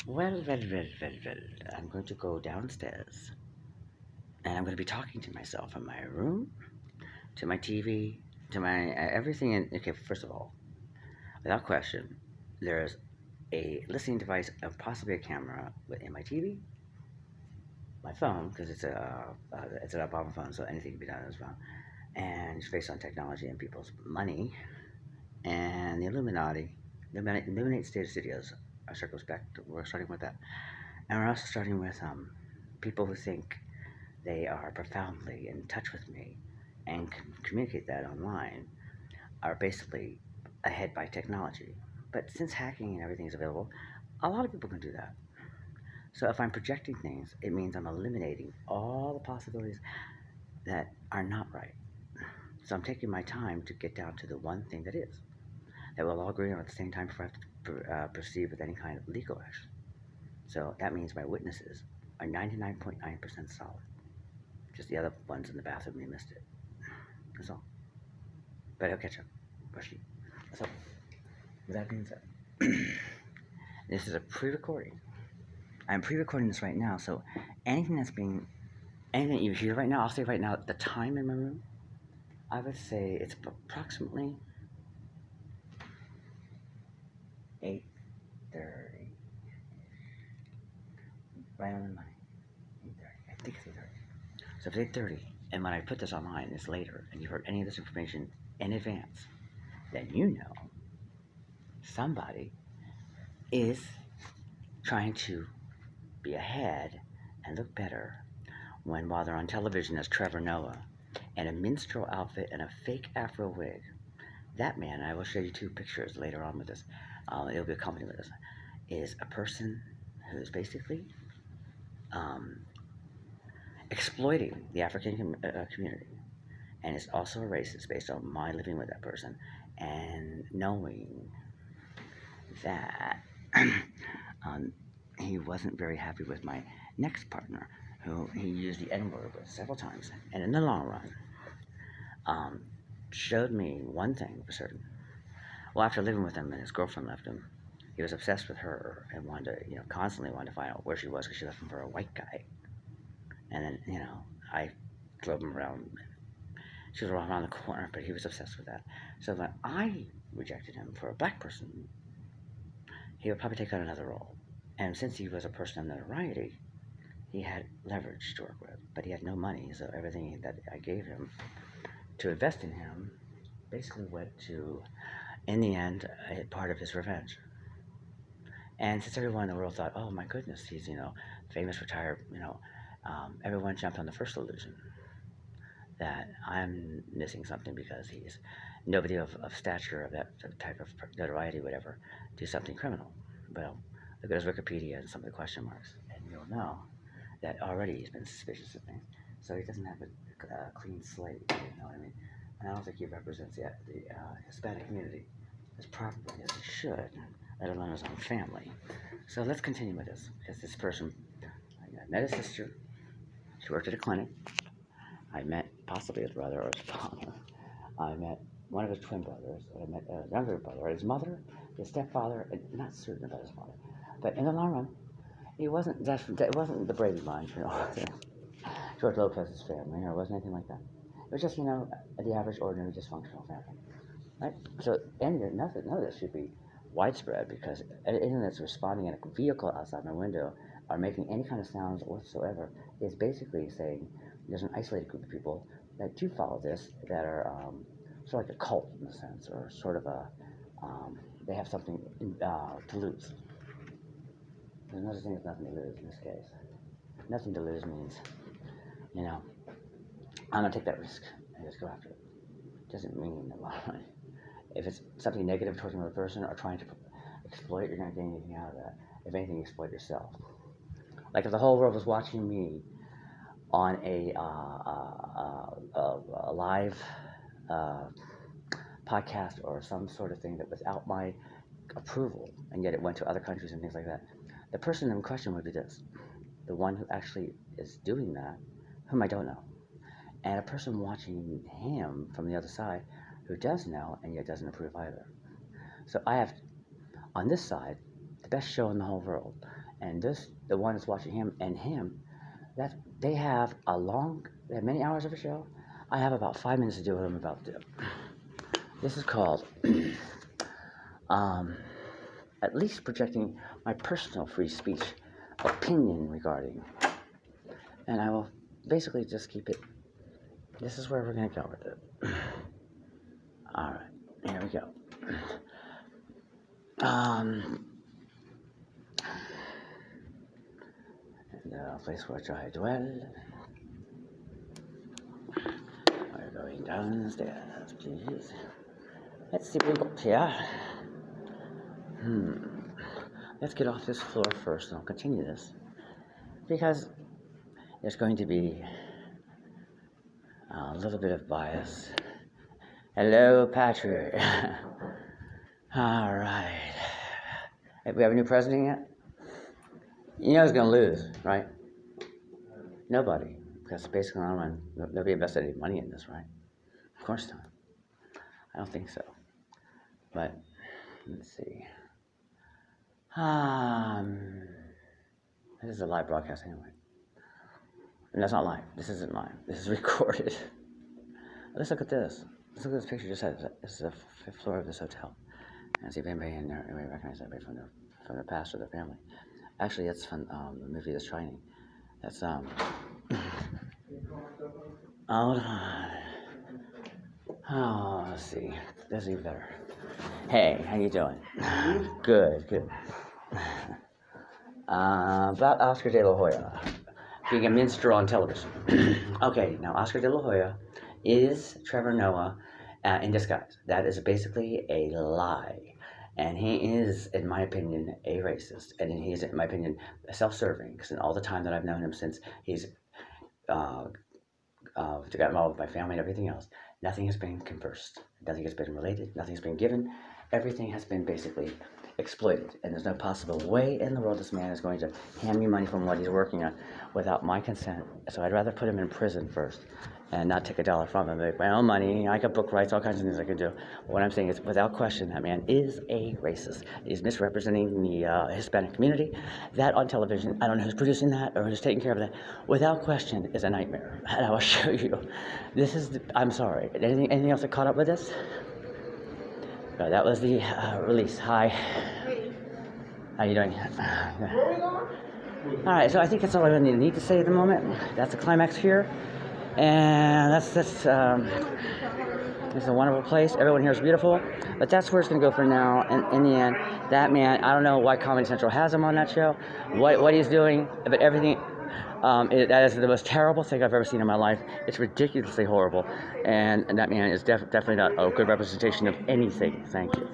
Well. I'm going to go downstairs and I'm going to be talking to myself in my room, to my TV, to my everything. Okay, first of all, without question, there's a listening device, possibly a camera in my TV, my phone, because it's an Obama phone, so anything can be done on this phone, and it's based on technology and people's money, and the Illuminati, Illuminate State Studios are circumspect. We're starting with that. And we're also starting with people who think they are profoundly in touch with me and can communicate that online are basically ahead by technology. But since hacking and everything is available, a lot of people can do that. So if I'm projecting things, it means I'm eliminating all the possibilities that are not right. So I'm taking my time to get down to the one thing that is, that we'll all agree on at the same time before I have to proceed with any kind of legal action. So that means my witnesses are 99.9% solid. Just the other ones in the bathroom, they missed it. That's all. But I'll catch up. Rushy. So, with that being said, this is a pre-recording. I'm pre-recording this right now, so anything anything you hear right now, I'll say right now, the time in my room, I would say it's approximately 8:30, right on the money. 8:30. I think it's 8:30. So if it's 8:30, and when I put this online, it's later, and you heard any of this information in advance, then you know somebody is trying to be ahead and look better while they're on television as Trevor Noah in a minstrel outfit and a fake afro wig. That man, I will show you two pictures later on with this, it'll be accompanied with this, is a person who's basically um, exploiting the African community. And it's also a racist based on my living with that person and knowing that um, he wasn't very happy with my next partner, who he used the N word with several times. And in the long run, um, showed me one thing for certain. Well, after living with him and his girlfriend left him, he was obsessed with her and wanted to, constantly wanted to find out where she was because she left him for a white guy. And then, I drove him around. She was around the corner, but he was obsessed with that. So when I rejected him for a black person, he would probably take on another role. And since he was a person of notoriety, he had leverage to work with, but he had no money, so everything that I gave him to invest in him basically went to, in the end, part of his revenge. And since everyone in the world thought, oh my goodness, he's, famous, retired, everyone jumped on the first illusion that I'm missing something because nobody of stature of that type of notoriety would ever do something criminal. Well, look at his Wikipedia and some of the question marks, and you'll know that already he's been suspicious of things. So he doesn't have a clean slate, you know what I mean? And I don't think he represents the Hispanic community as properly as he should, let alone his own family. So let's continue with this, because this person, I met his sister. She worked at a clinic. I met possibly his brother or his father. I met one of his twin brothers. I met a younger brother, his mother, his stepfather, and not certain about his father. But in the long run, it wasn't the Brady Bunch, George Lopez's family, or it wasn't anything like that. It was just, the average, ordinary, dysfunctional family, right? So, none of this should be widespread because anything that's responding in a vehicle outside my window or making any kind of sounds whatsoever is basically saying there's an isolated group of people that do follow this that are sort of like a cult in a sense, or sort of they have something to lose. There's no such thing as nothing to lose in this case. Nothing to lose means, you know, I'm gonna take that risk and just go after it. Doesn't mean a lot. If it's something negative towards another person or trying to exploit, you're not getting anything out of that. If anything, you exploit yourself. Like if the whole world was watching me on a live uh, podcast or some sort of thing that was out my approval, and yet it went to other countries and things like that, the person in question would be this: the one who actually is doing that, whom I don't know, and a person watching him from the other side who does know and yet doesn't approve either. So I have on this side the best show in the whole world, And the one that's watching him and him, that they have many hours of a show. I have about 5 minutes to do what I'm about to do. This is called, at least projecting my personal free speech opinion regarding, and I will basically just keep it. This is where we're gonna go with it. All right, here we go. The place where I dwell. We're going downstairs, please. Let's see what we got here. Let's get off this floor first, and I'll continue this. Because there's going to be a little bit of bias. Hello, Patrick. All right. Have we have a new president yet? You know who's going to lose, right? Nobody. Because basically, nobody invested any money in this, right? Of course not. I don't think so. But, let's see. This is a live broadcast anyway. And that's not live. This isn't live. This is recorded. Let's look at this. Let's look at this picture. Just said this is the fifth floor of this hotel. And see if anybody in there recognizes anybody from the past or their family. Actually, that's from the movie The Shining. That's hold on. Oh, let's see. That's even better. Hey, how you doing? Good. About Oscar De La Hoya being a minstrel on television. Okay, now Oscar De La Hoya is Trevor Noah in disguise. That is basically a lie. And he is, in my opinion, a racist. And he is, in my opinion, self-serving. Because in all the time that I've known him since he's got involved with my family and everything else, nothing has been conversed. Nothing has been related. Nothing has been given. Everything has been basically exploited. And there's no possible way in the world this man is going to hand me money from what he's working on without my consent. So I'd rather put him in prison first and not take $1 from him. Make my own money. I got book rights, all kinds of things I could do. But what I'm saying is, without question, that man is a racist. He's misrepresenting the Hispanic community. That on television, I don't know who's producing that or who's taking care of that. Without question, is a nightmare. And I will show you. This is, I'm sorry. Anything else that caught up with this? No, that was the release. Hi. How you doing? All right, so I think that's all I need to say at the moment. That's the climax here. And that's it's a wonderful place. Everyone here is beautiful, but that's where it's gonna go for now. And in the end, that man, I don't know why Comedy Central has him on that show, what he's doing, but everything. That is the most terrible thing I've ever seen in my life. It's ridiculously horrible, and that man is definitely not a good representation of anything. Thank you.